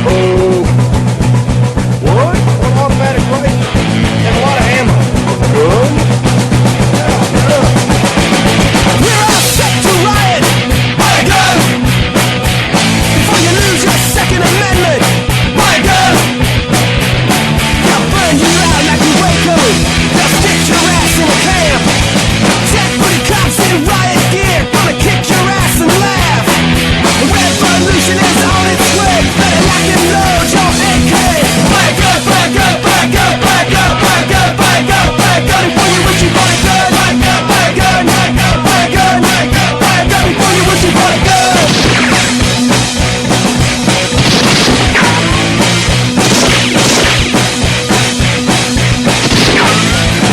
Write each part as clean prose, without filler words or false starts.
Oh. What? One automatic rifle and a lot of ammo. Good. We're all set to riot. My gun. Before you lose your Second Amendment. My gun. They'll burn you out like a Waco. They'll stick your ass in a camp. Jack-footed cops in riot gear, gonna kick your ass and laugh. The revolution is on its way. Better lock and load your AK. Back up, back up, back up, back up, back up, back up, back up. Before you wish you bought a gun. Back up, back up, back up, back up, back up, back up. Before you wish you bought a gun.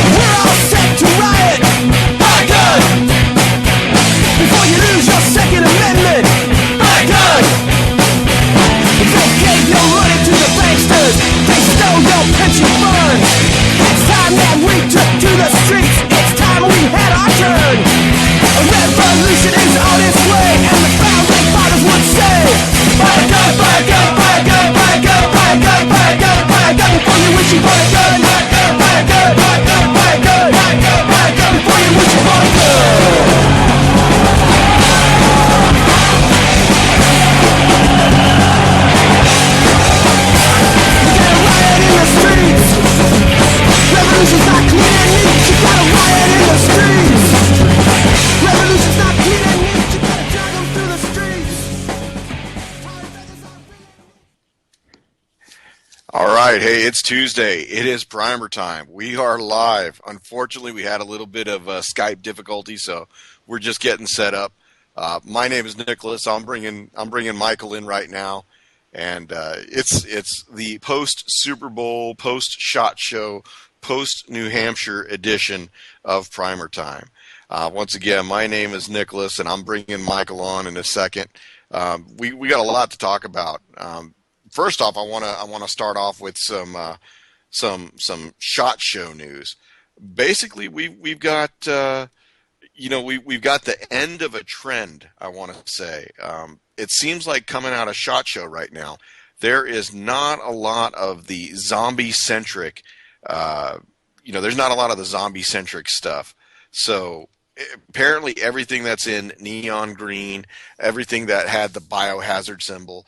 We're all set to riot. My gun. Before you lose your Second Amendment. My gun. They gave your money to the banksters. They stole your pension fund. It's time that we took to the streets. It's time we had our turn. A revolution is on its way, and the founding fathers would say, back up, back up, back up, back up, back up, back up, back up. Before you wish you bought a gun. Back up, back up, back up, back up, back up, back up. Before you wish you bought a gun. Revolution's not clean and neat, you gotta riot in the streets. Revolution's not clean and neat, you gotta drag them through the streets. All right, hey, it's Tuesday. It is Primer Time. We are live. Unfortunately, we had a little bit of Skype difficulty, so we're just getting set up. My name is Nicholas. I'm bringing Michael in right now, and it's the post Super Bowl, post Shot Show, post New Hampshire edition of Primer Time. Once again, my name is Nicholas, and I'm bringing Michael on in a second. We got a lot to talk about. First off, I want to start off with some Shot Show news. Basically, we've got we've got the end of a trend. I want to say it seems like coming out of SHOT Show right now, there is not a lot of the zombie-centric, there's not a lot of the zombie-centric stuff. So apparently everything that's in neon green, everything that had the biohazard symbol,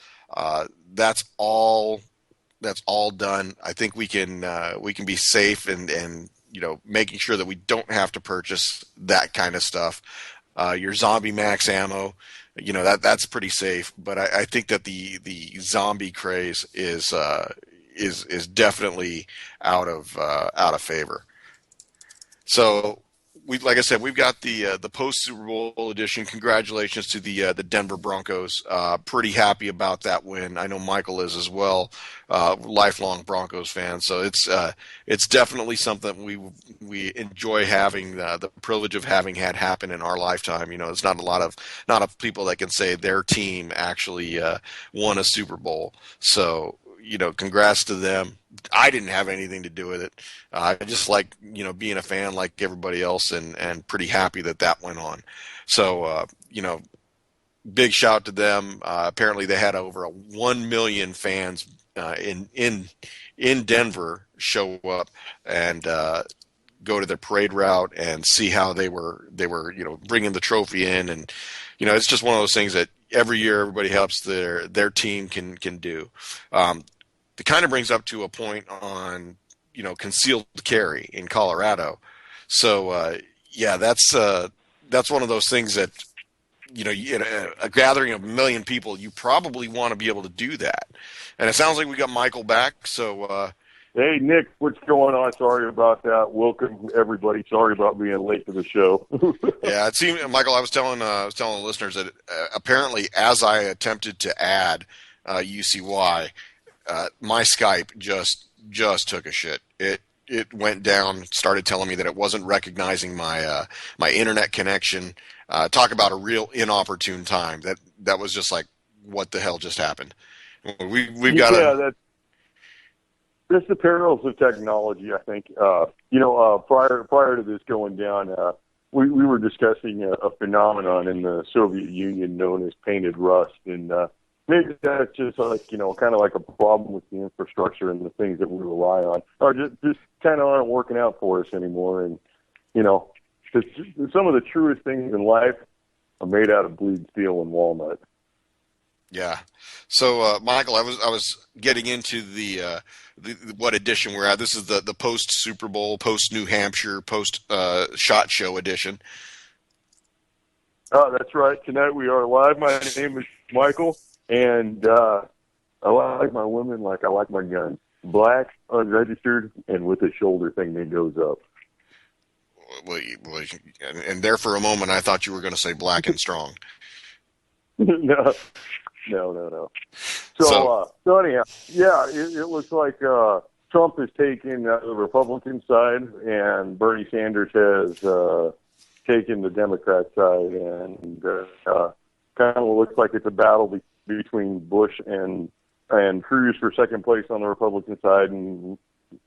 that's all done. I think we can be safe and making sure that we don't have to purchase that kind of stuff. Your zombie max ammo, that's pretty safe. But I think that the zombie craze is definitely out of favor. So like I said, we've got the post Super Bowl edition. Congratulations to the Denver Broncos. Pretty happy about that win. I know Michael is as well. Lifelong Broncos fan. So it's definitely something we enjoy having the privilege of having had happen in our lifetime. It's not a lot of people that can say their team actually won a Super Bowl. So congrats to them. I didn't have anything to do with it. I just like, being a fan like everybody else and pretty happy that went on. So, big shout to them. Apparently they had over 1 million fans in Denver show up and go to their parade route and see how they were bringing the trophy in. And, it's just one of those things that every year everybody helps their team can do. It kind of brings up to a point on, concealed carry in Colorado. So, that's one of those things that, in a gathering of 1 million people, you probably want to be able to do that. And it sounds like we got Michael back. So, hey, Nick, what's going on? Sorry about that. Welcome, everybody. Sorry about being late to the show. Yeah, it seemed, Michael, I was telling the listeners that apparently as I attempted to add UCY, my Skype just took a shit. It went down, started telling me that it wasn't recognizing my internet connection. Talk about a real inopportune time. That was just like, what the hell just happened? We've got that's the perils of technology, I think. Prior to this going down, we were discussing a phenomenon in the Soviet Union known as painted rust, and maybe that's just like, kind of like a problem with the infrastructure and the things that we rely on, or just kind of aren't working out for us anymore. And, 'cause some of the truest things in life are made out of bleed steel and walnut. Yeah. So, Michael, I was getting into the what edition we're at. This is the post Super Bowl, post New Hampshire, post SHOT Show edition. Oh, that's right. Tonight we are live. My name is Michael, and I like my women like I like my guns. Black, unregistered, and with a shoulder thing that goes up. Well, and there for a moment, I thought you were going to say black and strong. No. So anyhow, yeah, it looks like Trump has taken the Republican side, and Bernie Sanders has taken the Democrat side, and kind of looks like it's a battle between Bush and Cruz for second place on the Republican side, and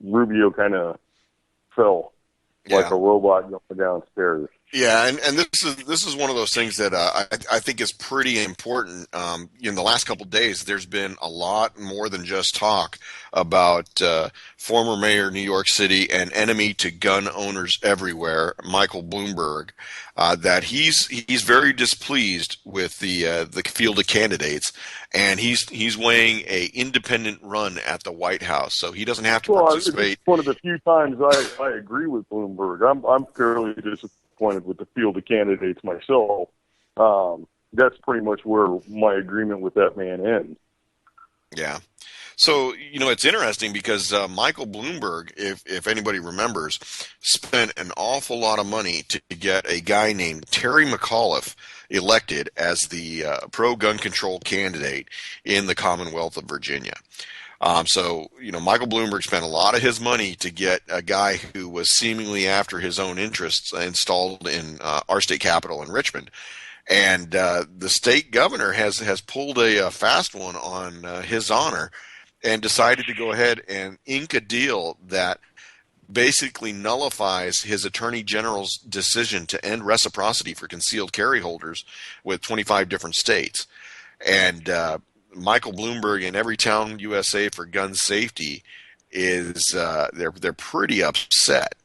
Rubio kind of fell like a robot going downstairs. Yeah, and this is one of those things that I think is pretty important. In the last couple of days, there's been a lot more than just talk about former mayor of New York City and enemy to gun owners everywhere, Michael Bloomberg, that he's very displeased with the field of candidates, and he's weighing a independent run at the White House, so he doesn't have to participate. It's one of the few times I agree with Bloomberg. I'm fairly disappointed with the field of candidates myself. That's pretty much where my agreement with that man ends. Yeah. So, it's interesting because Michael Bloomberg, if anybody remembers, spent an awful lot of money to get a guy named Terry McAuliffe elected as the pro-gun control candidate in the Commonwealth of Virginia. So, Michael Bloomberg spent a lot of his money to get a guy who was seemingly after his own interests installed in our state capital in Richmond. And the state governor has pulled a fast one on his honor and decided to go ahead and ink a deal that basically nullifies his attorney general's decision to end reciprocity for concealed carry holders with 25 different states. And Michael Bloomberg and Everytown USA for gun safety is they're pretty upset,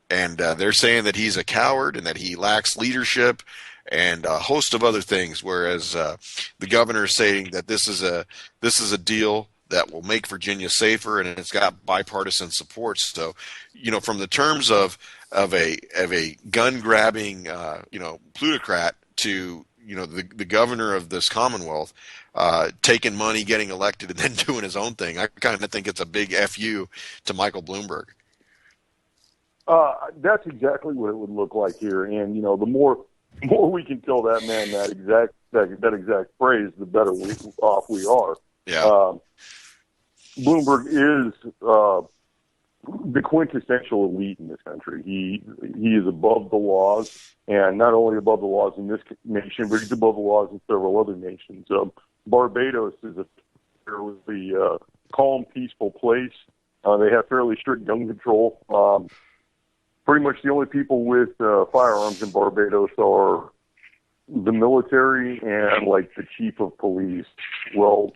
and they're saying that he's a coward and that he lacks leadership and a host of other things. Whereas the governor is saying that this is a deal that will make Virginia safer, and it's got bipartisan support. So, from the terms of a gun grabbing plutocrat to the governor of this Commonwealth taking money, getting elected, and then doing his own thing, I kind of think it's a big FU to Michael Bloomberg. That's exactly what it would look like here, and the more we can tell that man that exact phrase, the better off we are. Yeah. Bloomberg is the quintessential elite in this country. He is above the laws, and not only above the laws in this nation, but he's above the laws in several other nations. Barbados is a fairly calm, peaceful place. They have fairly strict gun control. Pretty much the only people with firearms in Barbados are the military and like the chief of police. Well,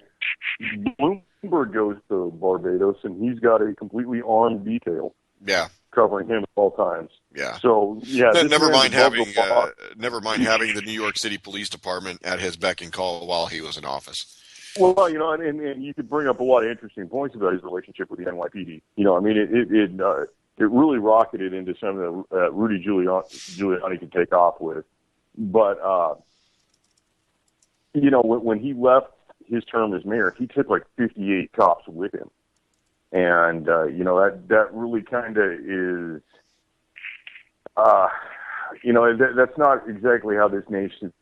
Bloomberg goes to Barbados, and he's got a completely armed detail. Yeah. Covering him at all times. Yeah. So yeah. Never mind having the New York City Police Department at his beck and call while he was in office. Well, and you could bring up a lot of interesting points about his relationship with the NYPD. It really rocketed into something that Rudy Giuliani could take off with. But when he left his term as mayor, he took like 58 cops with him. And, that really kind of is, that's not exactly how this nation is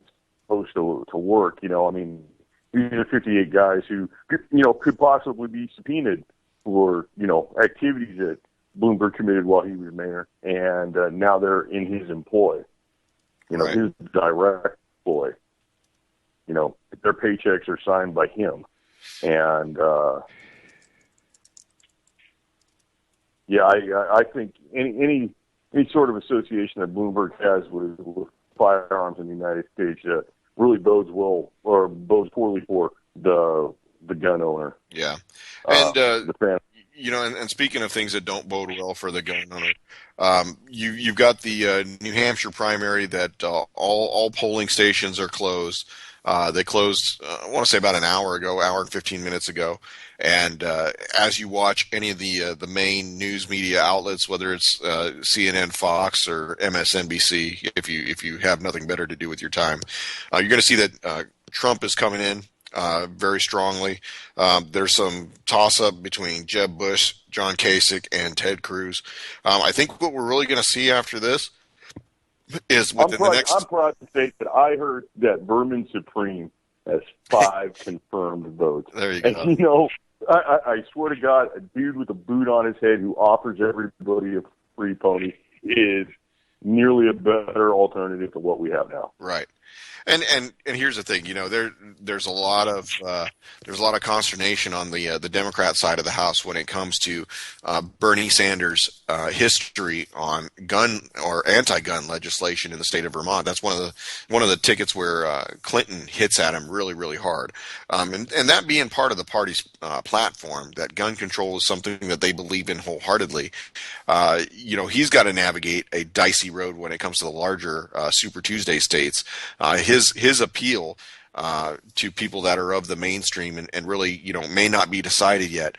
supposed to work. These are 58 guys who, could possibly be subpoenaed for, activities that Bloomberg committed while he was mayor. And now they're in his employ, right. His direct employ. Their paychecks are signed by him. And, I think any sort of association that Bloomberg has with firearms in the United States really bodes well or bodes poorly for the gun owner. Yeah. And, the fan. and speaking of things that don't bode well for the gun owner, you've got the New Hampshire primary that all polling stations are closed. They closed, I want to say about an hour and 15 minutes ago. And as you watch any of the main news media outlets, whether it's CNN, Fox, or MSNBC, if you have nothing better to do with your time, you're going to see that Trump is coming in very strongly. There's some toss-up between Jeb Bush, John Kasich, and Ted Cruz. I think what we're really going to see after this is within the next... I'm proud to say that I heard that Vermin Supreme has 5 confirmed votes. There you go. And, I swear to God, a dude with a boot on his head who offers everybody a free pony is nearly a better alternative to what we have now. Right. And here's the thing, there's a lot of consternation on the Democrat side of the House when it comes to Bernie Sanders' history on gun or anti-gun legislation in the state of Vermont. That's one of the tickets where Clinton hits at him really, really hard. And that being part of the party's platform, that gun control is something that they believe in wholeheartedly. He's got to navigate a dicey road when it comes to the larger Super Tuesday states. His appeal to people that are of the mainstream and really, may not be decided yet,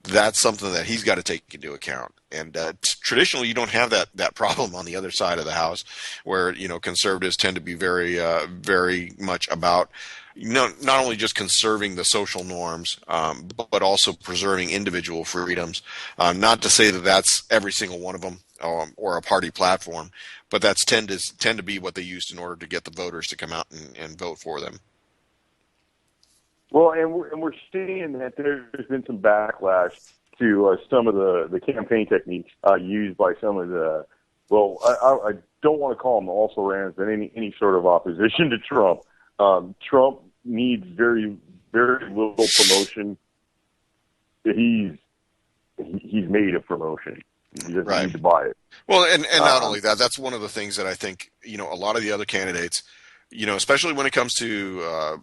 that's something that he's got to take into account. And traditionally, you don't have that problem on the other side of the house, where conservatives tend to be very, very much about not only just conserving the social norms, but also preserving individual freedoms. Not to say that that's every single one of them or a party platform, but that's tend to be what they used in order to get the voters to come out and vote for them. Well, and we're seeing that there's been some backlash to some of the campaign techniques used by some of the, I don't want to call them also-rans, but any sort of opposition to Trump. Trump needs very, very little promotion. He's made a promotion. You just need to buy it. Well, and not only that, that's one of the things that I think, a lot of the other candidates, especially when it comes to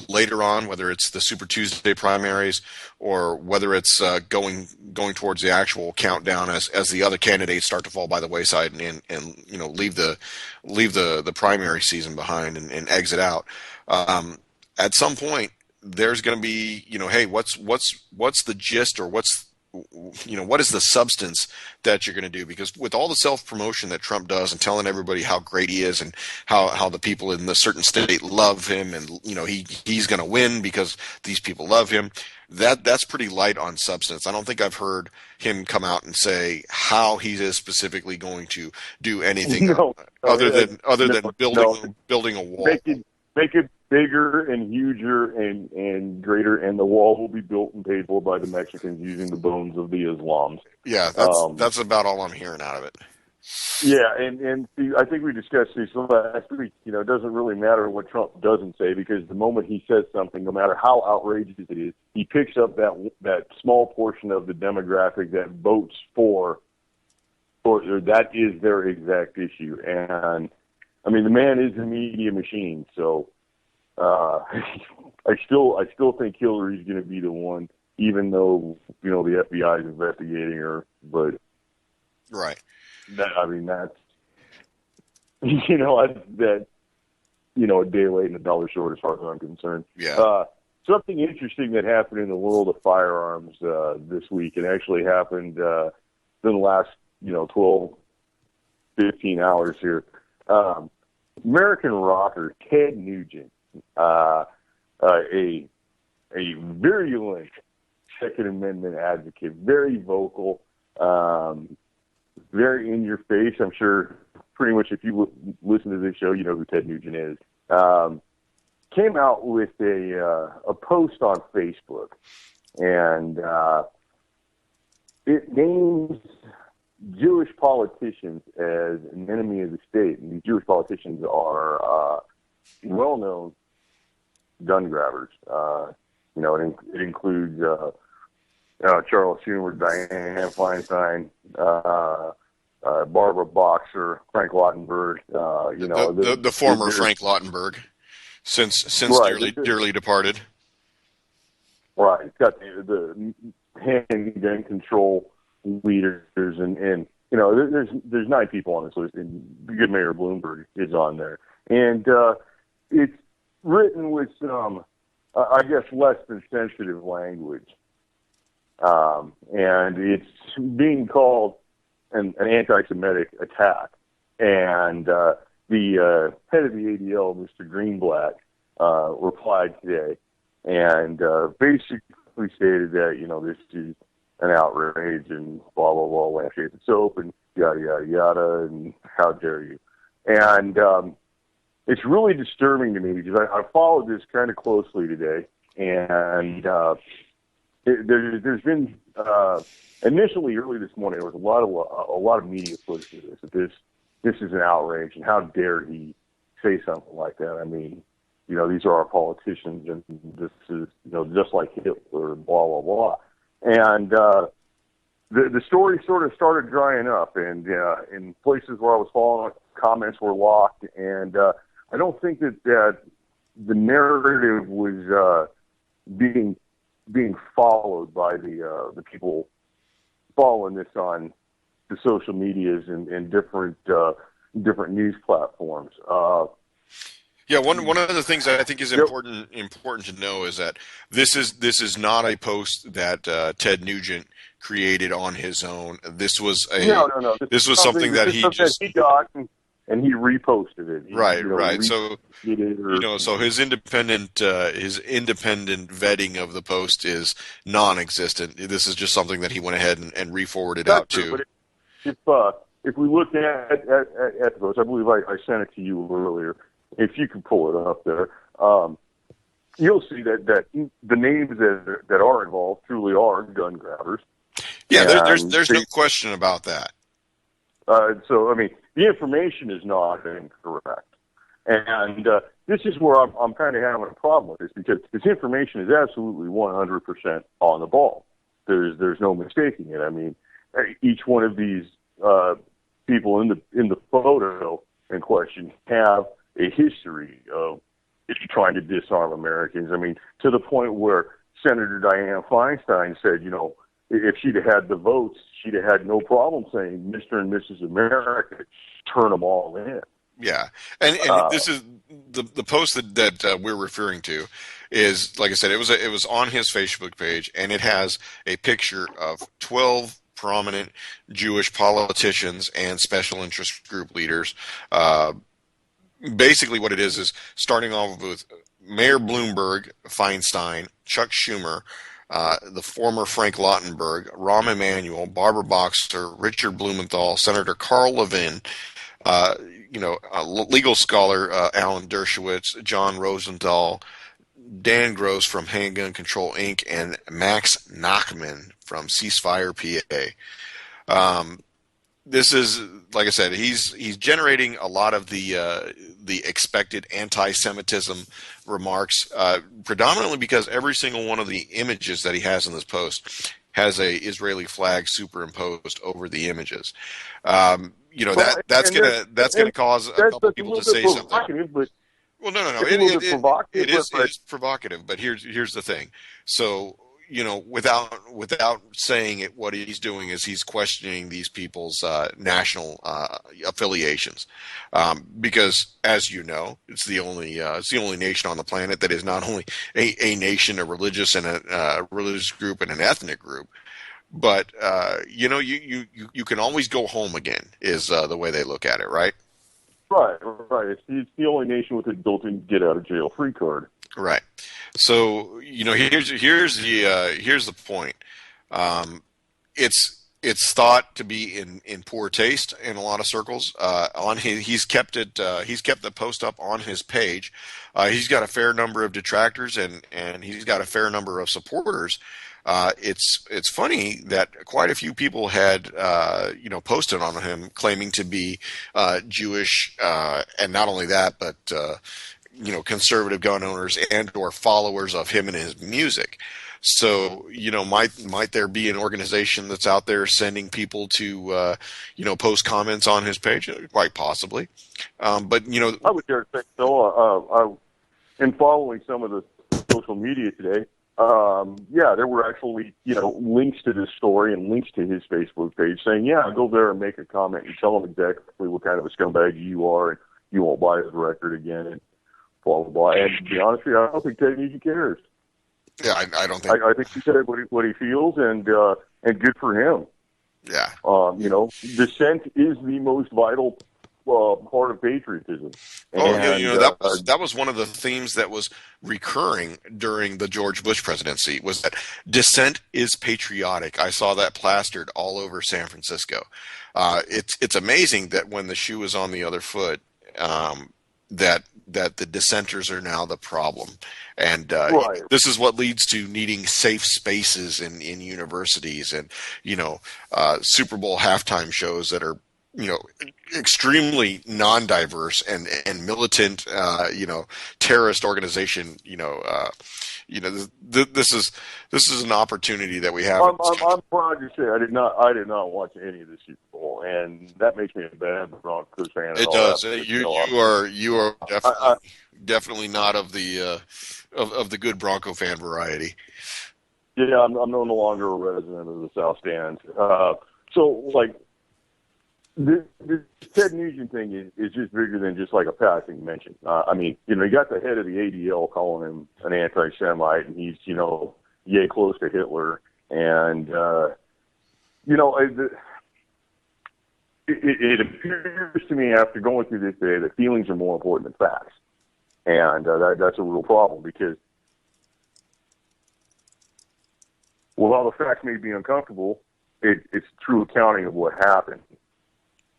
later on, whether it's the Super Tuesday primaries or whether it's going towards the actual countdown as the other candidates start to fall by the wayside and leave the primary season behind and exit out. At some point, there's going to be, hey, what's the gist, or what is the substance that you're going to do? Because with all the self-promotion that Trump does and telling everybody how great he is and how the people in the certain state love him and, he's going to win because these people love him, that's pretty light on substance. I don't think I've heard him come out and say how he is specifically going to do anything other than building a wall. Make it bigger and huger and greater, and the wall will be built and paid for by the Mexicans using the bones of the Islams. Yeah, that's about all I'm hearing out of it. Yeah, and see, I think we discussed this last week. It doesn't really matter what Trump doesn't say, because the moment he says something, no matter how outrageous it is, he picks up that small portion of the demographic that votes for that is their exact issue. And I mean, the man is a media machine, so I still think Hillary's going to be the one, even though the FBI is investigating her. But right, that's a day late and a dollar short as far as I'm concerned. Yeah. Something interesting that happened in the world of firearms this week, and actually happened in the last 12, 15 hours here. American rocker Ted Nugent, a virulent Second Amendment advocate, very vocal, very in your face. I'm sure pretty much if you listen to this show, you know who Ted Nugent is. Came out with a post on Facebook, and it names Jewish politicians as an enemy of the state, and these Jewish politicians are well-known gun grabbers. It includes Charles Schumer, Dianne Feinstein, Barbara Boxer, Frank Lautenberg. The former Frank Lautenberg, since right, dearly departed. Right. It's got the hand-gun control leaders, and there's 9 people on this list, and good Mayor Bloomberg is on there. And it's written with some, I guess, less than sensitive language. And it's being called an anti-Semitic attack. And the head of the ADL, Mr. Greenblatt, replied today and basically stated that, this is an outrage and blah, blah, blah, lampshades and soap and yada, yada, yada, and how dare you. And it's really disturbing to me because I followed this kind of closely today, and there's been initially early this morning there was a lot of media push to this, that this is an outrage and how dare he say something like that. I mean, these are our politicians, and this is just like Hitler, blah blah blah. And the story sort of started drying up, and in places where I was following, comments were locked, and I don't think that the narrative was being followed by the people following this on the social medias and different news platforms. Yeah, one of the things that I think is important to know is that this is not a post that Ted Nugent created on his own. This was no. This was something that he got and he reposted it. Right. So so his independent vetting of the post is non-existent. This is just something that he went ahead and re-forwarded out to. But if we look at the post, I believe I sent it to you earlier. If you can pull it up there, you'll see that the names that are involved truly are gun grabbers. Yeah, there's no question about that. So, I mean, the information is not incorrect. And this is where I'm kind of having a problem with this, because this information is absolutely 100% on the ball. There's no mistaking it. I mean, each one of these people in the photo in question have a history of trying to disarm Americans. I mean, to the point where Senator Dianne Feinstein said, if she'd have had the votes, she'd have had no problem saying Mr. and Mrs. America, turn them all in. Yeah, and this is the post that we're referring to is, like I said, it was on his Facebook page, and it has a picture of 12 prominent Jewish politicians and special interest group leaders. Basically, what it is starting off with Mayor Bloomberg, Feinstein, Chuck Schumer, the former Frank Lautenberg, Rahm Emanuel, Barbara Boxer, Richard Blumenthal, Senator Carl Levin, legal scholar Alan Dershowitz, John Rosenthal, Dan Gross from Handgun Control Inc., and Max Nachman from Ceasefire PA. This is, like I said, he's generating a lot of the expected anti-Semitism remarks, predominantly because every single one of the images that he has in this post has a Israeli flag superimposed over the images. That's gonna cause a couple people to say something. Well, no. It is provocative, but here's the thing. So, without saying it, what he's doing is he's questioning these people's national affiliations, because, as you know, it's the only nation on the planet that is not only a nation, a religious and a religious group and an ethnic group, but you can always go home again is the way they look at it, right? Right. It's the only nation with a built-in get-out-of-jail-free card. Right. So here's the point. It's thought to be in poor taste in a lot of circles. He's kept the post up on his page. He's got a fair number of detractors and he's got a fair number of supporters. It's funny that quite a few people had posted on him claiming to be Jewish, and not only that, but conservative gun owners and or followers of him and his music. So, might there be an organization that's out there sending people to, post comments on his page? Quite possibly. But, I would dare say so. In following some of the social media today, yeah, there were actually, links to this story and links to his Facebook page saying, yeah, go there and make a comment and tell him exactly what kind of a scumbag you are and you won't buy his record again and blah, blah, blah. And to be honest with you, I don't think Ted Nugent cares. Yeah, I don't think. I think he said what he feels, and good for him. Yeah. Dissent is the most vital part of patriotism. That was one of the themes that was recurring during the George Bush presidency, was that dissent is patriotic. I saw that plastered all over San Francisco. It's amazing that when the shoe is on the other foot, that the dissenters are now the problem. And right. This is what leads to needing safe spaces in universities and, Super Bowl halftime shows that are, extremely non-diverse and militant, terrorist organization, this is an opportunity that we have. I'm proud to say I did not watch any of the Super Bowl, and that makes me a bad Broncos fan. It does. You are definitely not of the of the good Bronco fan variety. Yeah, I'm no longer a resident of the South Stand. So the Ted Nugent thing is just bigger than just like a passing mention. You got the head of the ADL calling him an anti-Semite, and he's, yay close to Hitler. And, it appears to me after going through this day that feelings are more important than facts. And that's a real problem because while the facts may be uncomfortable, it's true accounting of what happened.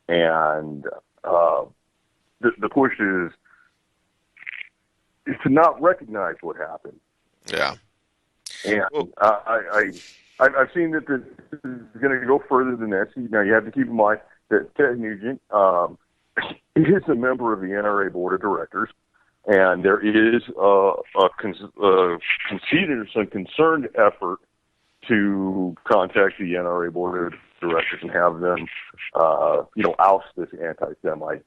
And the push is to not recognize what happened. Yeah. And I've seen that this is going to go further than this. Now, you have to keep in mind that Ted Nugent is a member of the NRA Board of Directors, and there is a concerned effort to contact the NRA Board of Directors and have them, oust this anti-Semite,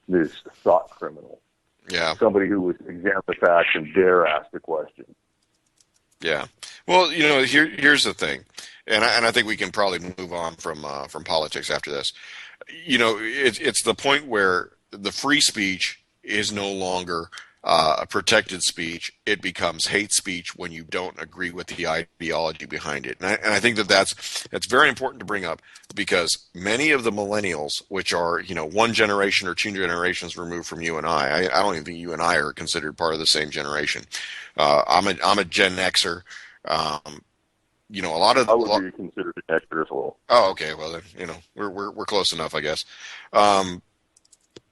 this thought criminal. Yeah. Somebody who would examine the facts and dare ask the question. Yeah. Well, here's the thing, and I think we can probably move on from politics after this. It's the point where the free speech is no longer a protected speech. It becomes hate speech when you don't agree with the ideology behind it. And I think that's very important to bring up because many of the millennials, which are, one generation or two generations removed from you and I don't even think you and I are considered part of the same generation. I'm a Gen Xer. A lot of I would be considered an Xer as well. Oh, okay. Well, then, we're close enough, I guess.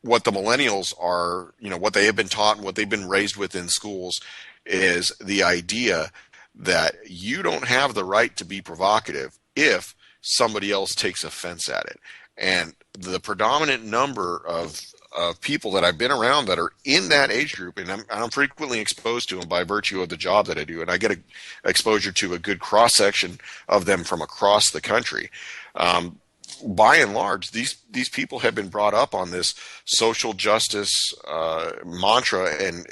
What the millennials are, what they have been taught and what they've been raised with in schools is the idea that you don't have the right to be provocative if somebody else takes offense at it. And the predominant number of people that I've been around that are in that age group, and I'm frequently exposed to them by virtue of the job that I do, and I get exposure to a good cross-section of them from across the country. By and large, these people have been brought up on this social justice mantra and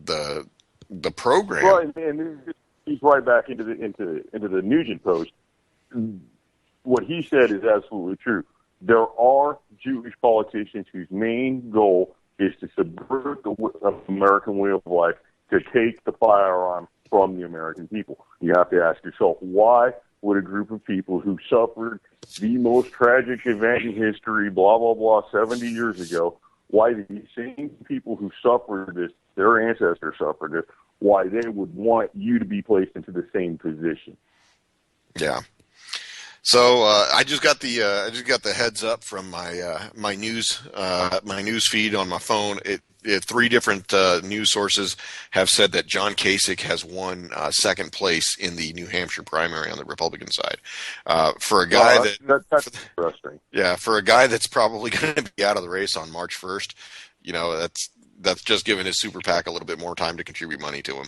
the program. Well, and he's right back into the Nugent post. What he said is absolutely true. There are Jewish politicians whose main goal is to subvert the American way of life, to take the firearm from the American people. You have to ask yourself, why would a group of people who suffered the most tragic event in history, blah, blah, blah, 70 years ago, why these same people who suffered this, their ancestors suffered this, why they would want you to be placed into the same position? Yeah. So I just got the heads up from my news feed on my phone. Three different news sources have said that John Kasich has won second place in the New Hampshire primary on the Republican side. For a guy that's interesting. Yeah, for a guy that's probably going to be out of the race on March 1st, that's just giving his super PAC a little bit more time to contribute money to him.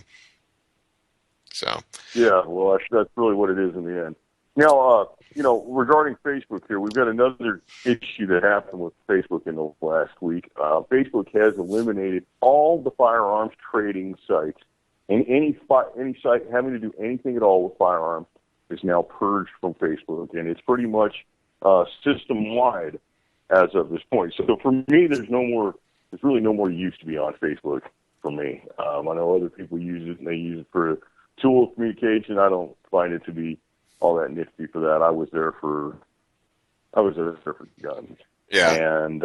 So yeah, well, that's really what it is in the end. Now, regarding Facebook here, we've got another issue that happened with Facebook in the last week. Facebook has eliminated all the firearms trading sites And any site having to do anything at all with firearms is now purged from Facebook, and it's pretty much system-wide as of this point. So for me, there's really no more use to be on Facebook for me. I know other people use it, and they use it for a tool of communication. I don't find it to be all that nifty for that. I was there for guns. Yeah. And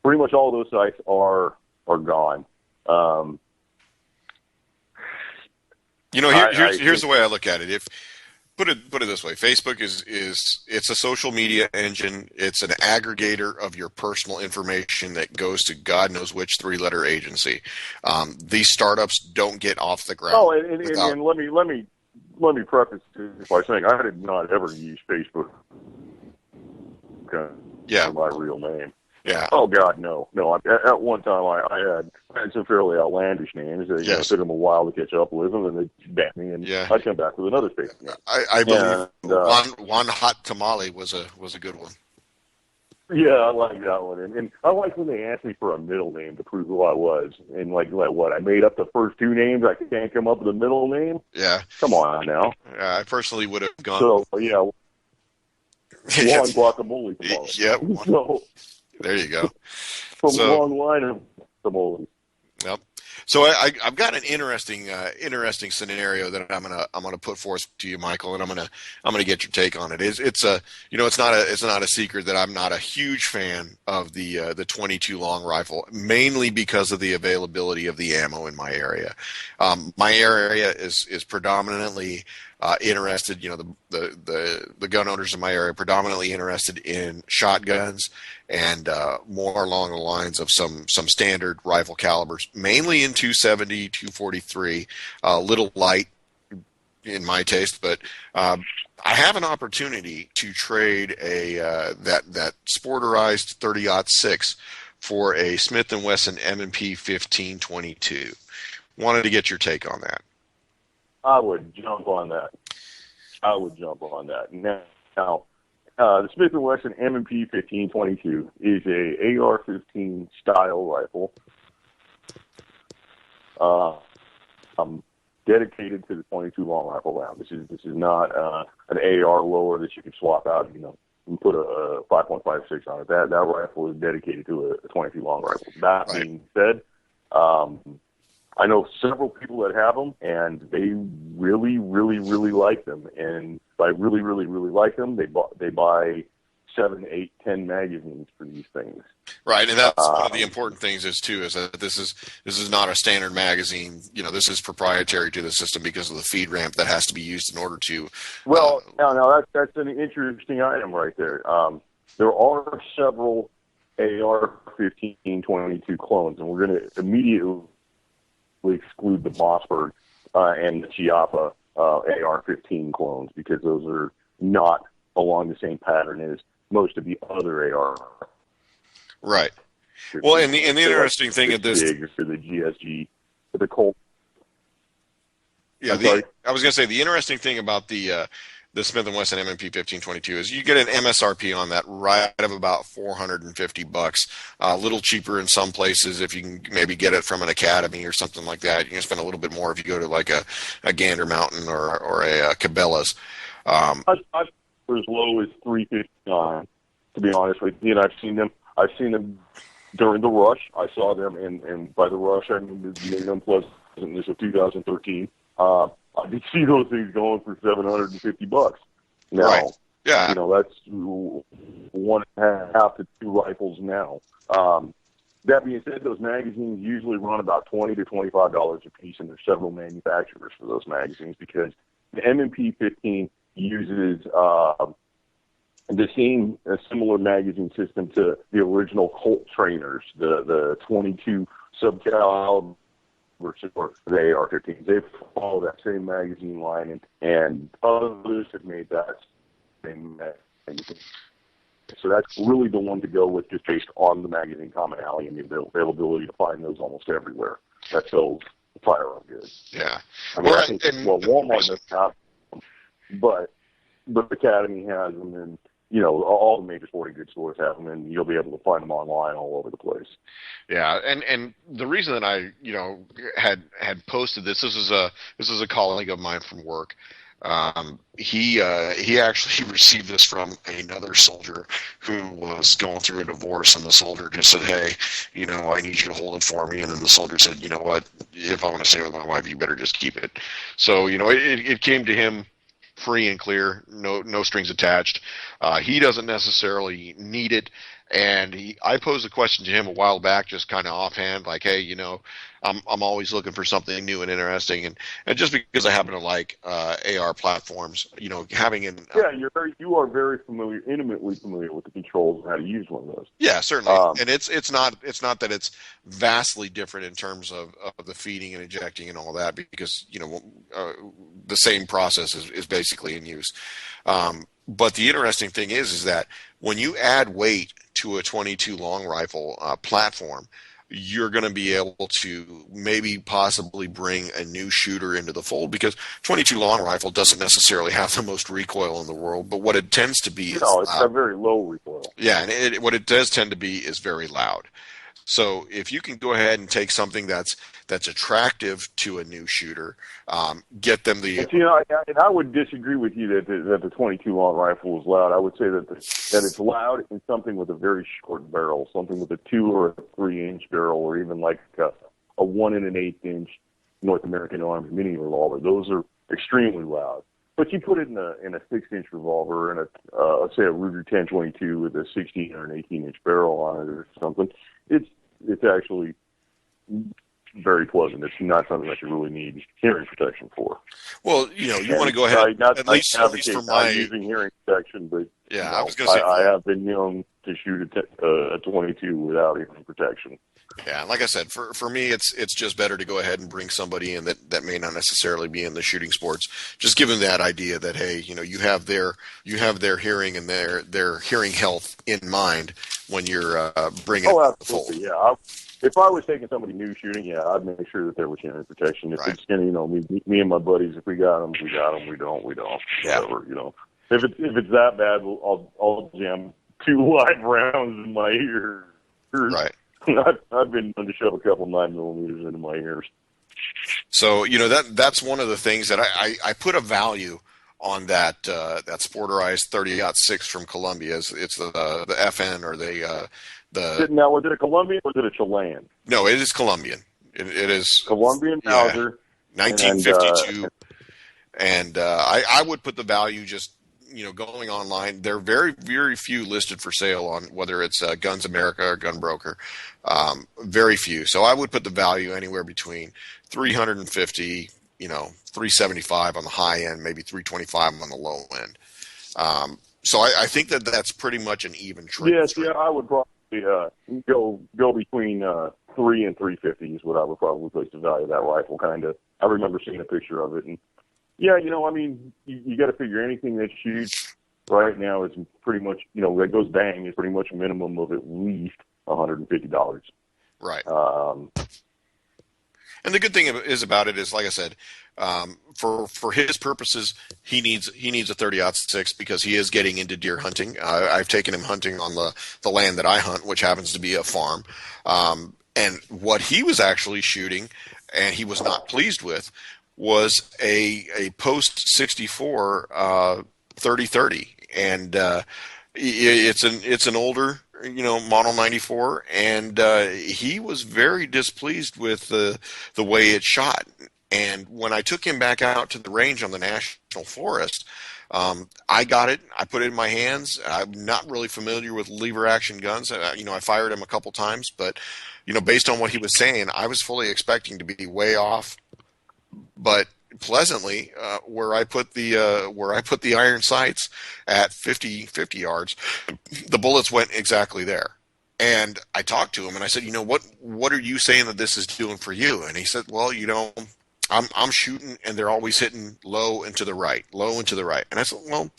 pretty much all those sites are gone. Here's the way I look at it. If put it this way, Facebook is it's a social media engine. It's an aggregator of your personal information that goes to God knows which 3-letter agency. These startups don't get off the ground. Oh, and let me preface this by saying I did not ever use Facebook. My real name. Yeah. Oh God, no. At one time, I had some fairly outlandish names. It took them a while to catch up with them, and they banned me, and I'd come back with another fake name. I believe one hot tamale was a good one. Yeah, I like that one, and I like when they asked me for a middle name to prove who I was, and like what I made up the first 2 names. I can't come up with a middle name. Yeah. Come on now. I personally would have gone. So yeah. One guacamole tomorrow. Yep. So, there you go. From a long line of guacamole. Yep. So I've got an interesting scenario that I'm gonna put forth to you, Michael, and I'm gonna get your take on it. It's not a secret that I'm not a huge fan of the 22 long rifle, mainly because of the availability of the ammo in my area. My area is predominantly interested. The gun owners in my area are predominantly interested in shotguns and more along the lines of some standard rifle calibers, mainly in 270, 243, little light in my taste, but I have an opportunity to trade that sporterized 30-06 for a Smith & Wesson M&P 1522. Wanted to get your take on that. I would jump on that. Now, the Smith & Wesson M&P 1522 is a AR-15 style rifle, dedicated to the 22 long rifle round. This is not an AR lower that you can swap out, and put a 5.56 on it. That rifle is dedicated to a 22 long rifle. That being said, I know several people that have them, and they really, really, really like them. And by really, really, really like them, they buy 7, 8, 10 magazines for these things. Right, and that's one of the important things is that this is not a standard magazine. This is proprietary to the system because of the feed ramp that has to be used in order to. Well, now that's an interesting item right there. There are several AR-1522 clones, and we're going to immediately exclude the Mossberg and the Chiappa AR-15 clones because those are not along the same pattern as most of the other AR. Right. Well, and the interesting thing of this, for the GSG, for the Colt. Yeah, I was going to say the interesting thing about the Smith & Wesson M&P 1522 is you get an MSRP on that right of about $450, a little cheaper in some places if you can maybe get it from an academy or something like that. You can spend a little bit more if you go to like a Gander Mountain or a Cabela's. I've as low as $359, to be honest with you. And I've seen them during the rush. I saw them, and by the rush I mean the unpleasantness of 2013. I did see those things going for $750. Now, right. Yeah. That's 1.5 to 2 rifles now. That being said, those magazines usually run about $20 to $25 a piece, and there's several manufacturers for those magazines because the M&P 15 uses a similar magazine system to the original Colt trainers, the 22 subcaliber or the AR-15s. They follow that same magazine line, and others have made that same magazine. So that's really the one to go with, just based on the magazine commonality and the availability to find those almost everywhere. That sells firearm goods. Yeah. I mean, Walmart doesn't have them, but Academy has them, all the major sporting goods stores have them, and you'll be able to find them online all over the place. Yeah, and the reason that I had posted this is a colleague of mine from work. He actually received this from another soldier who was going through a divorce, and the soldier just said, "Hey, I need you to hold it for me." And then the soldier said, "You know what? If I want to stay with my wife, you better just keep it." So it came to him free and clear, no strings attached. He doesn't necessarily need it. And I posed a question to him a while back, just kind of offhand, like, "Hey, I'm always looking for something new and interesting, and just because I happen to like AR platforms, having an you are very familiar, intimately familiar with the controls and how to use one of those." Yeah, certainly, and it's not that it's vastly different in terms of the feeding and ejecting and all that, because the same process is basically in use. But the interesting thing is that when you add weight to a 22 long rifle platform, you're going to be able to maybe possibly bring a new shooter into the fold, because 22 long rifle doesn't necessarily have the most recoil in the world, but what it tends to be is it's a very low recoil. Yeah, and what it does tend to be is very loud. So if you can go ahead and take something that's attractive to a new shooter, get them the. And I would disagree with you that the 22 long rifle is loud. I would say that it's loud in something with a very short barrel, something with a 2 or a 3-inch barrel, or even like a 1 1/8 inch North American Arms mini revolver. Those are extremely loud. But you put it in a 6-inch revolver and say a Ruger 10/22 with a 16 or an 18-inch barrel on it or something. It's actually very pleasant. It's not something that you really need hearing protection for. Well, you want to go ahead. At least for my using hearing protection, but yeah, I was going to say I have been known to shoot a 22 without hearing protection. Yeah, like I said, for me, it's just better to go ahead and bring somebody in that may not necessarily be in the shooting sports. Just give them that idea that, hey, you have their hearing and their hearing health in mind when you're bringing it to the fold. Yeah. If I was taking somebody new shooting, I'd make sure that there was hearing protection. If it's me and my buddies, if we got them, we got them. We don't. Yeah. Whatever, If it's that bad, I'll jam 2 live rounds in my ear. Right. I've been known to shove a couple 9mm into my ears. So that's one of the things that I put a value on that Sporterized 30-06 from Columbia. It's the FN or the. Now, was it a Colombian or was it a Chilean? No, it is Colombian. It is Colombian Mauser, 1952, and I would put the value just going online. There are very, very few listed for sale on whether it's Guns America or Gunbroker. Very few. So I would put the value anywhere between $350, $375 on the high end, maybe $325 on the low end. So I think that's pretty much an even trade. Yes, I would probably go between $300 and $350 is what I would probably place the value of that rifle. Kind of. I remember seeing a picture of it, and you got to figure anything that shoots right now is pretty much, that goes bang is pretty much a minimum of at least $150. Right. And the good thing is about it is, like I said, for his purposes, he needs a 30-06 because he is getting into deer hunting. I've taken him hunting on the land that I hunt, which happens to be a farm. And what he was actually shooting, and he was not pleased with, was a post 64 30-30, and it's an older model 94, and he was very displeased with the way it shot. And when I took him back out to the range on the National Forest, I got it. I put it in my hands. I'm not really familiar with lever action guns. I fired him a couple times, but based on what he was saying, I was fully expecting to be way off. But pleasantly, where I put the iron sights at 50 yards, the bullets went exactly there. And I talked to him and I said, what are you saying that this is doing for you? And he said, well, I'm shooting and they're always hitting low and to the right. And I said, well,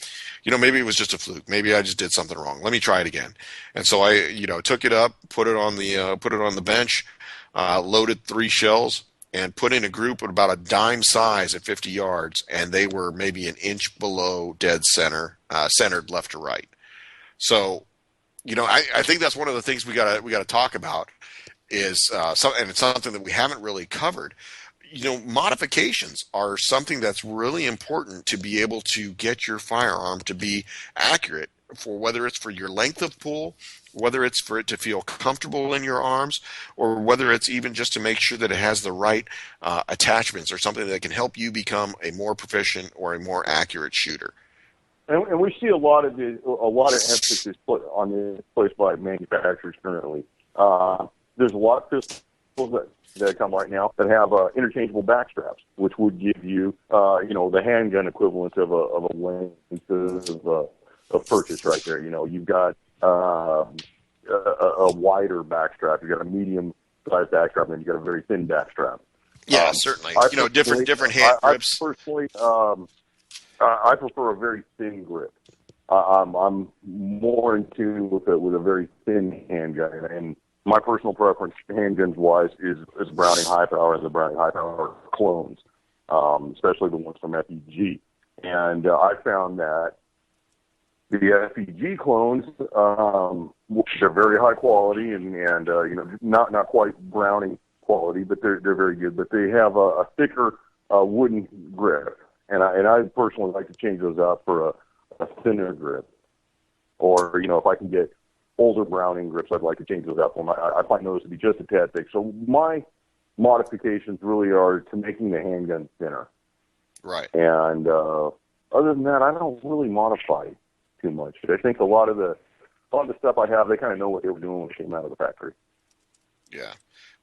maybe it was just a fluke. Maybe I just did something wrong. Let me try it again. And so I, took it up, put it on the bench, loaded 3 shells, and put in a group at about a dime size at 50 yards, and they were maybe an inch below dead center, centered left to right. So, I think that's one of the things we gotta talk about is and it's something that we haven't really covered. Modifications are something that's really important to be able to get your firearm to be accurate, for whether it's for your length of pull, whether it's for it to feel comfortable in your arms, or whether it's even just to make sure that it has the right attachments or something that can help you become a more proficient or a more accurate shooter. And we see a lot of emphasis put on this placed by manufacturers currently. There's a lot of pistols that come right now that have interchangeable backstraps, which would give you, the handgun equivalent of a length of purchase right there. You've got a wider backstrap, you've got a medium-sized backstrap, and then you've got a very thin backstrap. Yeah, certainly. Different hand grips. I personally, I prefer a very thin grip. I'm more in tune with a very thin handgun, and my personal preference, handguns-wise, is Browning High Power and the Browning High Power clones, especially the ones from FEG. And I found that the FEG clones, they're very high quality and not quite Browning quality, but they're very good. But they have a thicker wooden grip, and I personally like to change those out for a thinner grip. Or if I can get older Browning grips, I'd like to change those out for them. I find those to be just a tad thick. So my modifications really are to making the handgun thinner. Right. And other than that, I don't really modify too much. I think a lot of the stuff I have, they kind of know what they were doing when it came out of the factory. Yeah.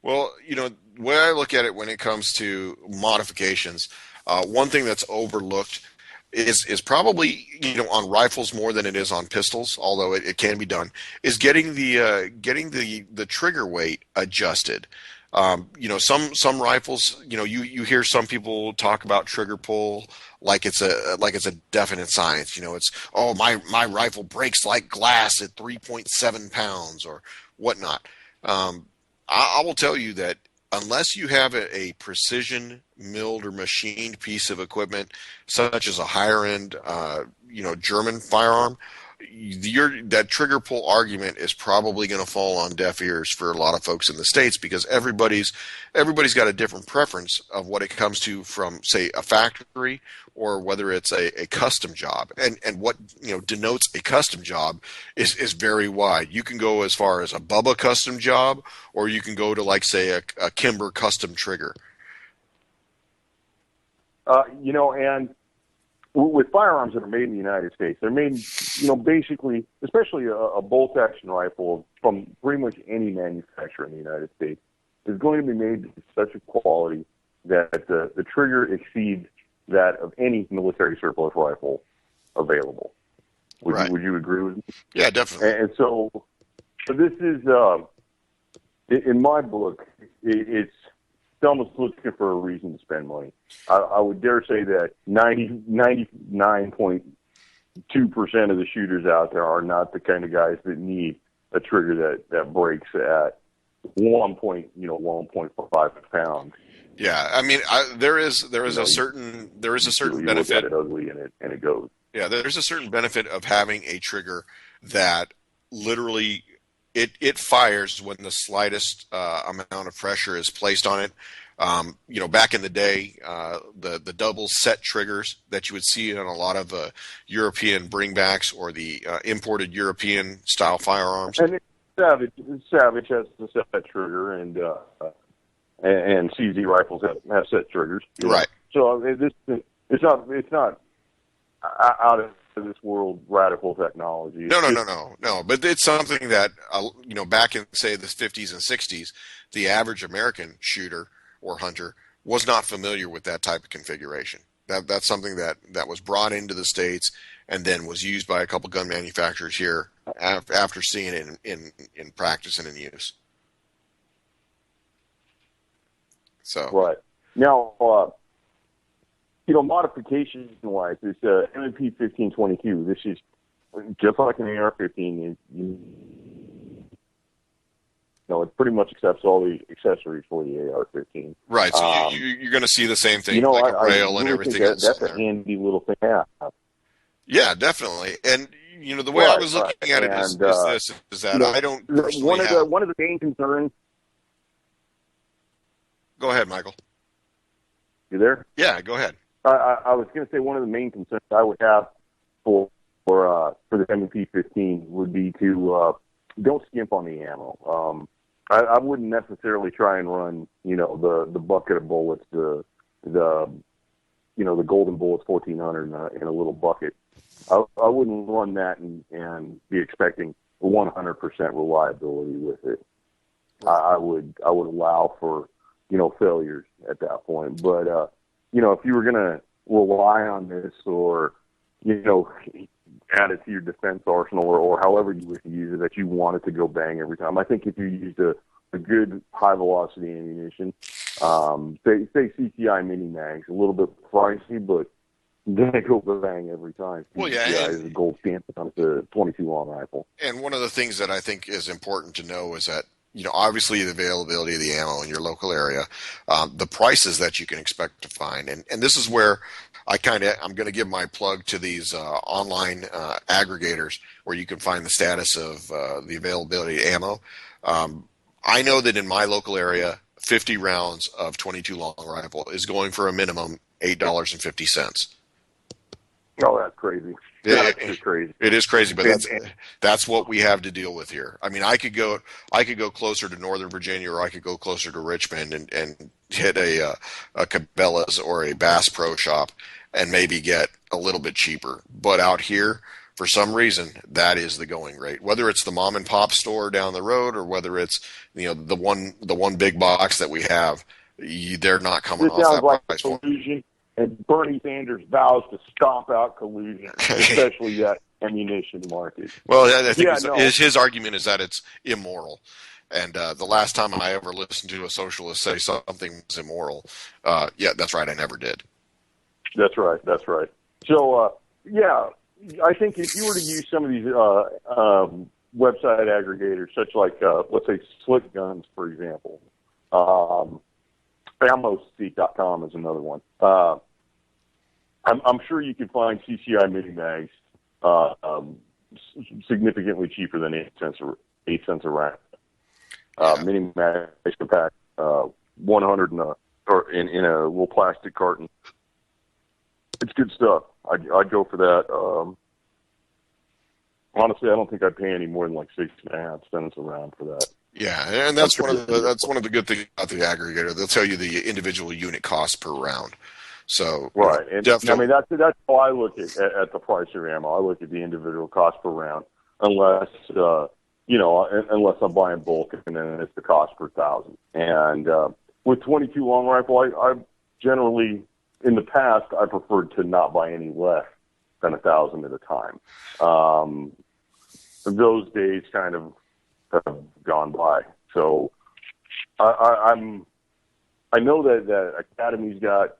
Well, the way I look at it when it comes to modifications, one thing that's overlooked is probably on rifles more than it is on pistols, although it can be done, is getting the trigger weight adjusted. Some rifles, you hear some people talk about trigger pull like it's a definite science. It's my rifle breaks like glass at 3.7 pounds or whatnot. I will tell you that unless you have a precision milled or machined piece of equipment, such as a higher end, German firearm, that trigger pull argument is probably going to fall on deaf ears for a lot of folks in the States, because everybody's got a different preference of what it comes to from, say, a factory or whether it's a custom job. And what denotes a custom job is very wide. You can go as far as a Bubba custom job, or you can go to, like, say, a Kimber custom trigger. And with firearms that are made in the United States, they're made, basically, especially a bolt-action rifle from pretty much any manufacturer in the United States, is going to be made to such a quality that the trigger exceeds that of any military surplus rifle available. Would you agree with me? Yeah, definitely. And so this is, in my book, it's almost looking for a reason to spend money. I would dare say that 99.2% of the shooters out there are not the kind of guys that need a trigger that breaks at 1.5 pounds. Yeah, I mean, there is a certain benefit. Look at it ugly and it goes. Yeah, there's a certain benefit of having a trigger that literally it fires when the slightest amount of pressure is placed on it. Back in the day, the double set triggers that you would see on a lot of European bringbacks or the imported European style firearms. And Savage has the set trigger, and CZ rifles have set triggers. Right. So it's not out of this world radical technology. No. But it's something that back in, say, the 50s and 60s, the average American shooter or hunter was not familiar with that type of configuration. That's something that was brought into the States and then was used by a couple gun manufacturers here after seeing it in practice and in use. So right now, modification-wise, this M&P 1522. This is just like an AR-15. It pretty much accepts all the accessories for the AR-15. Right, so you're going to see the same thing, like a rail and everything else. That's a handy little thing to have. Yeah, definitely. And, the way I Right, was looking at it is and, this: is that I don't personally have. One of the main concerns. Go ahead, Michael. You there? Yeah, go ahead. I was going to say one of the main concerns I would have for the M&P 15 would be to don't skimp on the ammo. I wouldn't necessarily try and run the bucket of bullets, the golden bullets 1400 in a little bucket. I wouldn't run that and be expecting 100% reliability with it. I would allow for failures at that point, but if you were going to rely on this or add it to your defense arsenal or however you wish to use it, that you want it to go bang every time. I think if you used a good high velocity ammunition, say CCI mini mags, a little bit pricey, but they go bang every time. Well, yeah, CCI is a gold standard on the 22 long rifle. And one of the things that I think is important to know is that obviously the availability of the ammo in your local area, the prices that you can expect to find, and this is where I'm going to give my plug to these online aggregators where you can find the status of the availability of ammo. I know that in my local area, 50 rounds of 22 long rifle is going for a minimum $8.50. Oh, that's crazy. That's just crazy. It is crazy, but that's what we have to deal with here. I mean, I could go closer to Northern Virginia, or I could go closer to Richmond and hit a Cabela's or a Bass Pro Shop and maybe get a little bit cheaper. But out here, for some reason, that is the going rate. Whether it's the mom and pop store down the road, or whether it's the one big box that we have, they're not coming off that price point. And Bernie Sanders vows to stomp out collusion, especially that ammunition market. Well, I think his argument is that it's immoral. And the last time I ever listened to a socialist say something was immoral, yeah, that's right, I never did. That's right. So, I think if you were to use some of these website aggregators, such like, let's say, Slick Guns, for example, AmmoSeek.com is another one. I'm sure you can find CCI mini mags significantly cheaper than 8 cents a round. Mini mags per pack, 100 in a little plastic carton. It's good stuff. I'd go for that. Honestly, I don't think I'd pay any more than like 6.5 cents a round for that. Yeah, and that's one of the good things about the aggregator. They'll tell you the individual unit cost per round. So right, and I mean that's how I look at the price of ammo. I look at the individual cost per round, unless unless I'm buying bulk, and then it's the cost per thousand. And with 22 long rifle, I generally in the past I preferred to not buy any less than 1,000 at a time. Those days kind of have gone by. So I know that Academy's got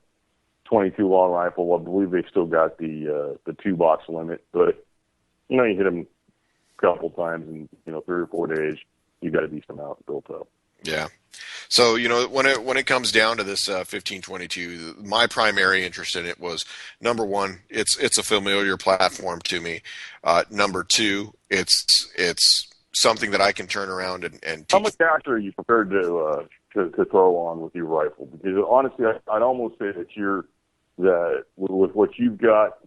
22 long rifle. I believe they've still got the 2-box limit, but you hit them a couple times in 3 or 4 days, you got a decent amount built up. Yeah. So when it comes down to this 1522, my primary interest in it was, number one, it's a familiar platform to me. Number two, it's something that I can turn around and teach. How much cash are you prepared to throw on with your rifle? Because honestly, I'd almost say that with what you've got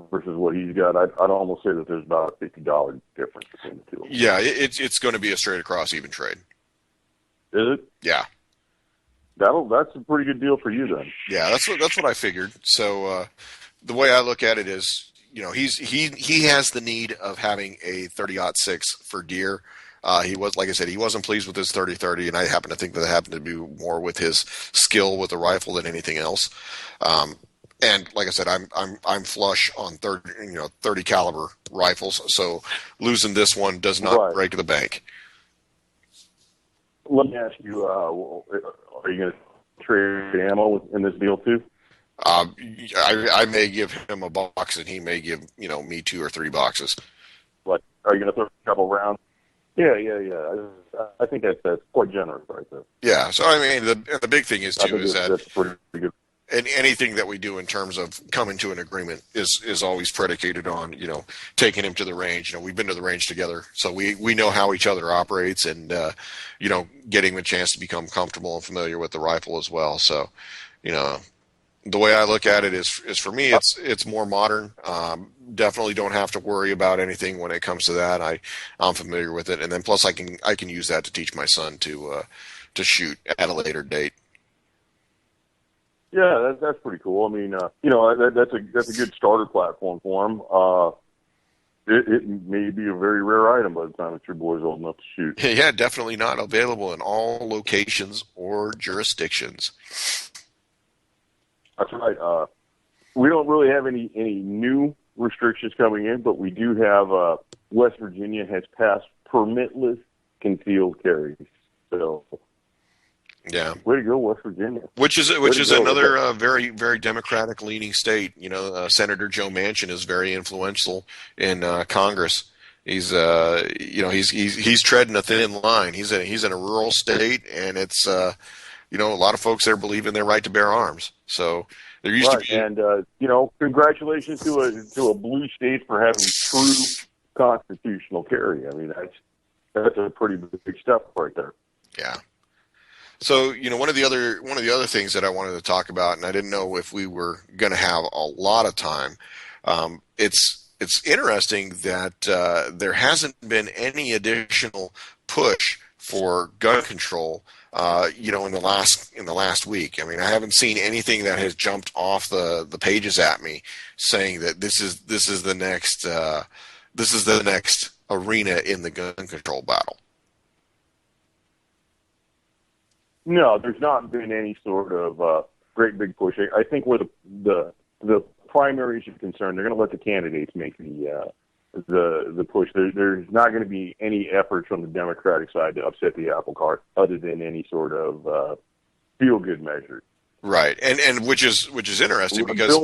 versus what he's got, I'd almost say that there's about a $50 difference between the two. Yeah, it's going to be a straight across even trade. Is it? Yeah. That's a pretty good deal for you then. Yeah, that's what I figured. So the way I look at it is, he has the need of having a 30-06 for deer. He was, like I said, he wasn't pleased with his 30-30, and I happen to think that happened to be more with his skill with the rifle than anything else. And like I said, I'm flush on 30 caliber rifles, so losing this one does not break the bank. Let me ask you: are you going to trade ammo in this deal too? I may give him a box, and he may give me 2 or 3 boxes. Like, are you going to throw a couple rounds? Yeah. I think that's quite generous right there. Yeah. So I mean, the big thing is too is that that's pretty good. and anything that we do in terms of coming to an agreement is always predicated on, taking him to the range. We've been to the range together, so we know how each other operates, and getting him a chance to become comfortable and familiar with the rifle as well. So, the way I look at it is for me, it's more modern. Definitely don't have to worry about anything when it comes to that. I'm familiar with it, and then plus I can use that to teach my son to shoot at a later date. Yeah, that's pretty cool. I mean, that's a good starter platform for him. It may be a very rare item by the time that your boy's old enough to shoot. Yeah, definitely not available in all locations or jurisdictions. That's right. We don't really have any new restrictions coming in, but we do have West Virginia has passed permitless concealed carries. So, yeah, way to go, West Virginia. Which is another very, very Democratic leaning state. Senator Joe Manchin is very influential in Congress. He's he's treading a thin line. He's in a rural state, and it's a lot of folks there believe in their right to bear arms. So there used to be, and congratulations to a blue state for having true constitutional carry. I mean, that's a pretty big step right there. Yeah. So, one of the other things that I wanted to talk about, and I didn't know if we were going to have a lot of time. It's interesting that there hasn't been any additional push for gun control, in the last week. I mean, I haven't seen anything that has jumped off the pages at me saying that this is the next arena in the gun control battle. No, there's not been any sort of great big push. I think where the primaries are concerned, they're going to let the candidates make the push. There's not going to be any efforts from the Democratic side to upset the apple cart, other than any sort of feel good measures. Right, and which is interesting because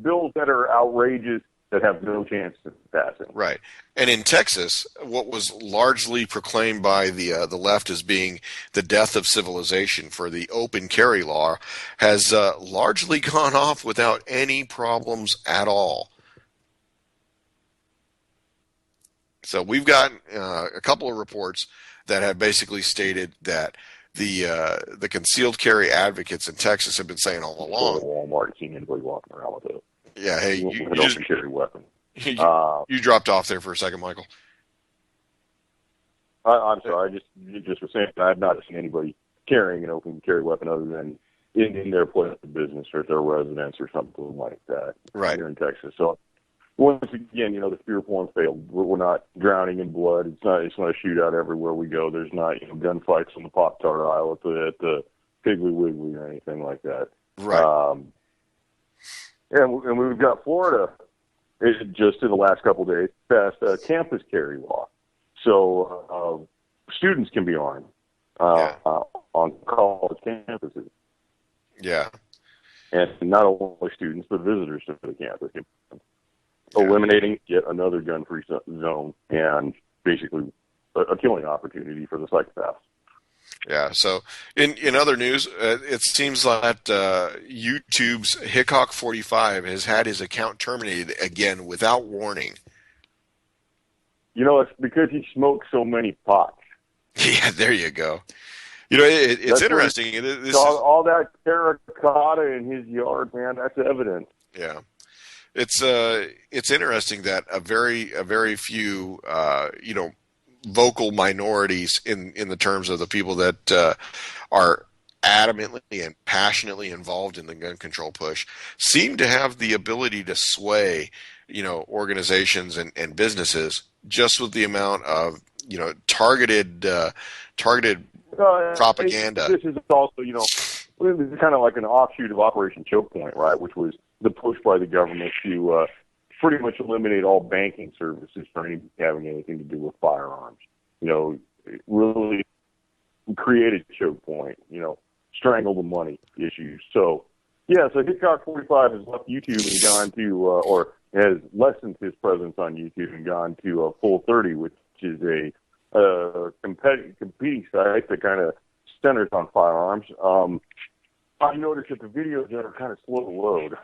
bills that are outrageous, that have no chance of passing. Right. And in Texas, what was largely proclaimed by the left as being the death of civilization for the open carry law has largely gone off without any problems at all. So we've got a couple of reports that have basically stated that the concealed carry advocates in Texas have been saying all along. Walmart, seen anybody walking around with it. Yeah, hey, you open carry weapon. You dropped off there for a second, Michael. I'm sorry. I just was saying I've not seen anybody carrying an open carry weapon other than in their place of business or at their residence or something like that. Right. Here in Texas. So once again, the fear porn failed. We're not drowning in blood. It's not a shootout everywhere we go. There's not gunfights on the Pop-Tart aisle at the Piggly Wiggly or anything like that. Right. And we've got Florida, just in the last couple of days, passed a campus carry law. So students can be armed on college campuses. Yeah. And not only students, but visitors to the campus. Eliminating yet another gun-free zone and basically a killing opportunity for the psychopaths. Yeah. So in other news, it seems that YouTube's Hickok45 has had his account terminated again without warning. It's because he smoked so many pots. Yeah, there you go. It's interesting. All that terracotta in his yard, man, that's evidence. Yeah. It's interesting that a very few vocal minorities in the terms of the people that are adamantly and passionately involved in the gun control push seem to have the ability to sway organizations and businesses just with the amount of targeted propaganda. This is also this is kind of like an offshoot of Operation Choke Point, right? Which was the push by the government to pretty much eliminate all banking services for anybody having anything to do with firearms. Really created Choke Point, strangle the money issues. So Hickok45 has left YouTube and gone to, or has lessened his presence on YouTube and gone to Full30, which is a competing site that kind of centers on firearms. I noticed that the videos are kind of slow to load.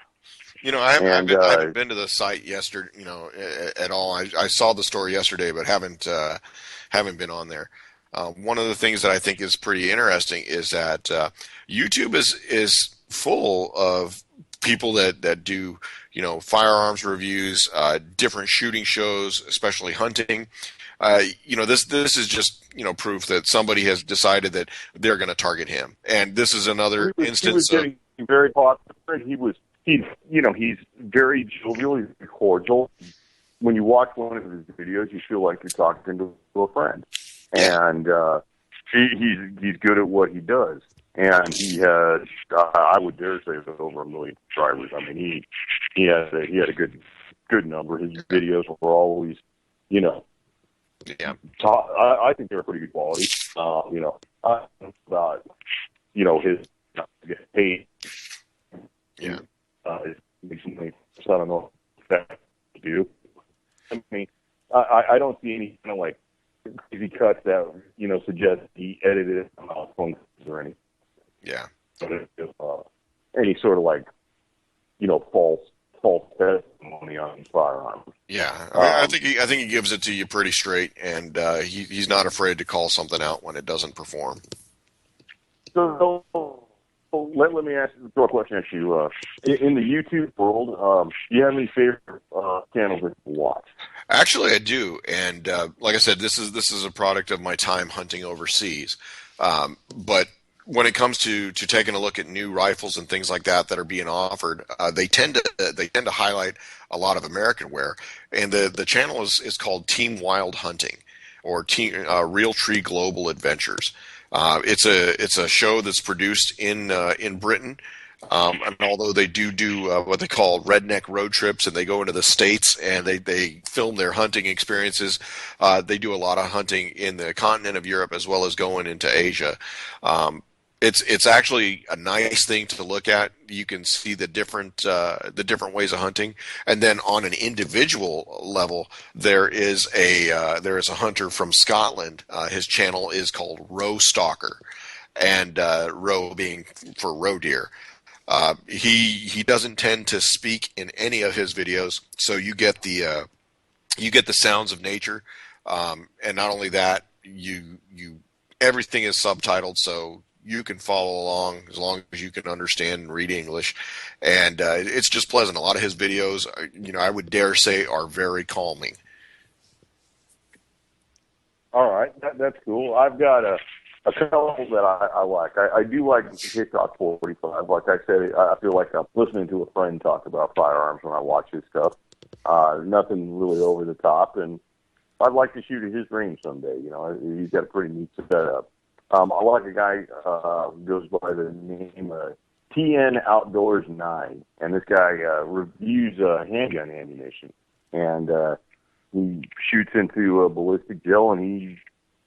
I And, haven't been to the site yesterday, at all. I saw the story yesterday, but haven't been on there. One of the things that I think is pretty interesting is that YouTube is full of people that do firearms reviews, different shooting shows, especially hunting. This is just proof that somebody has decided that they're going to target him, and this is another he was instance of. getting very popular. He's very jovial. He's cordial. When you watch one of his videos, you feel like you're talking to a friend. Yeah. And he's good at what he does. And he has, I would dare say, over 1 million subscribers. I mean, he had a good number. His videos were always, Yeah. top. I think they're pretty good quality. About his get paid. Yeah. Recently, so I don't know if that do. I mean, I don't see any kind of like crazy cuts that suggest he edited it on phones or anything. Yeah. Any sort of like false testimony on firearms. Yeah. I think he gives it to you pretty straight, and he's not afraid to call something out when it doesn't perform. So let me throw a question at you. In the YouTube world, do you have any favorite channels that you watch? Actually, I do, and like I said, this is a product of my time hunting overseas. But when it comes to taking a look at new rifles and things like that are being offered, they tend to highlight a lot of American wear, and the channel is called Team Wild Hunting, or Team Real Tree Global Adventures. It's a show that's produced in Britain. And although they do what they call redneck road trips, and they go into the States and they film their hunting experiences, they do a lot of hunting in the continent of Europe as well as going into Asia. It's actually a nice thing to look at. You can see the different ways of hunting, and then on an individual level, there is a hunter from Scotland. His channel is called Roe Stalker, and roe being for roe deer. He doesn't tend to speak in any of his videos, so you get the sounds of nature, and not only that, everything is subtitled, so you can follow along as long as you can understand and read English, and it's just pleasant. A lot of his videos, I would dare say, are very calming. All right, that's cool. I've got a couple that I like. I do like TikTok 45. Like I said, I feel like I'm listening to a friend talk about firearms when I watch his stuff. Nothing really over the top, and I'd like to shoot at his range someday. He's got a pretty neat setup. I like a guy who goes by the name TN Outdoors 9, and this guy reviews handgun ammunition, and he shoots into ballistic gel, and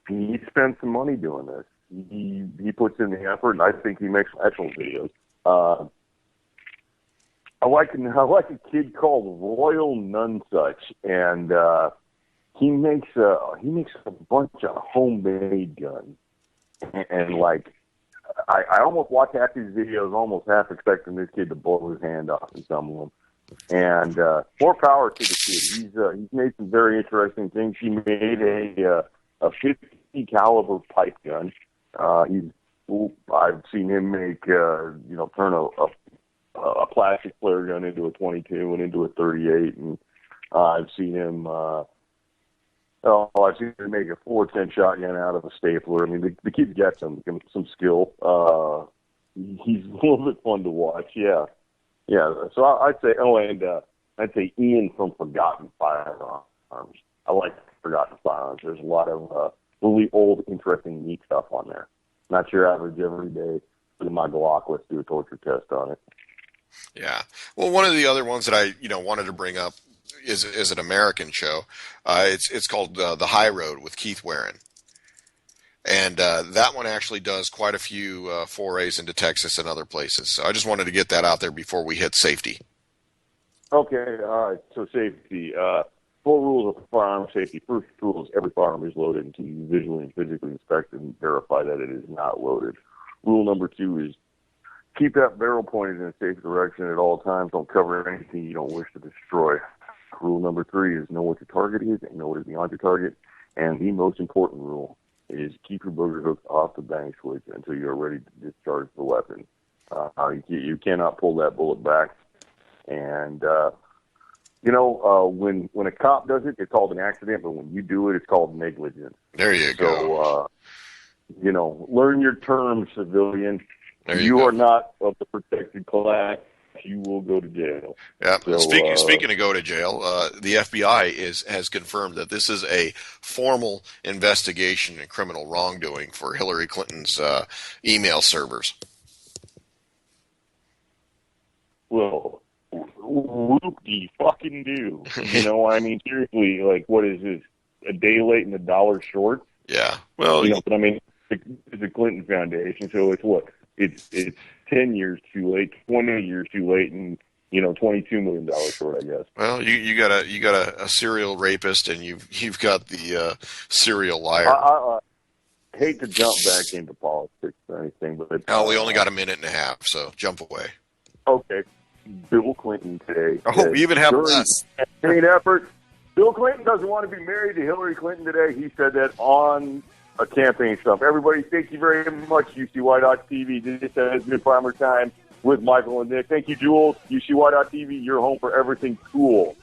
he spends some money doing this. He puts in the effort, and I think he makes excellent videos. I like a kid called Royal Nunsuch, and he makes a bunch of homemade guns. And like, I almost watch half his videos, almost half expecting this kid to blow his hand off in some of them. And more power to the kid. He's made some very interesting things. He made a 50 caliber pipe gun. I've seen him make turn a plastic flare gun into a 22 and into a 38, and I've seen him. I've seen him make a 410 shotgun out of a stapler. I mean, the kid's got some skill. He's a little bit fun to watch. Yeah. So I'd say Ian from Forgotten Firearms. I like Forgotten Firearms. There's a lot of really old, interesting, neat stuff on there. Not your average everyday. Look at my Glock. Let's do a torture test on it. Yeah. Well, one of the other ones that I wanted to bring up is an American show. It's called The High Road with Keith Warren. And that one actually does quite a few forays into Texas and other places. So I just wanted to get that out there before we hit safety. Okay, all right. So safety. 4 rules of firearm safety. First rule is every firearm is loaded until you visually and physically inspect and verify that it is not loaded. Rule number 2 is Keep that barrel pointed in a safe direction at all times. Don't cover anything you don't wish to destroy. Rule number 3 is know what your target is and know what is beyond your target. And the most important rule is keep your booger hooks off the bang switch until you're ready to discharge the weapon. You cannot pull that bullet back. And, when a cop does it, it's called an accident, but when you do it, it's called negligence. There you go. So, learn your terms, civilian. You are not of the protected class. You will go to jail. Yeah. So, speaking of go to jail, the FBI has confirmed that this is a formal investigation in criminal wrongdoing for Hillary Clinton's email servers. Well, whoop-de-fucking-do. Seriously, like, what is this, a day late and $1 short? Yeah. Well, but I mean, it's the Clinton Foundation, so it's what? It's 10 years too late, 20 years too late, and, $22 million short, I guess. Well, you got a serial rapist, and you've got the serial liar. I hate to jump back into politics or anything, but... we only got a minute and a half, so jump away. Okay. Bill Clinton today. Oh, we even have less. Campaign effort. Bill Clinton doesn't want to be married to Hillary Clinton today. He said that on a campaign stuff. Everybody, thank you very much, UCY.TV. This has been Primer Time with Michael and Nick. Thank you, Jules. UCY.TV, your home for everything cool.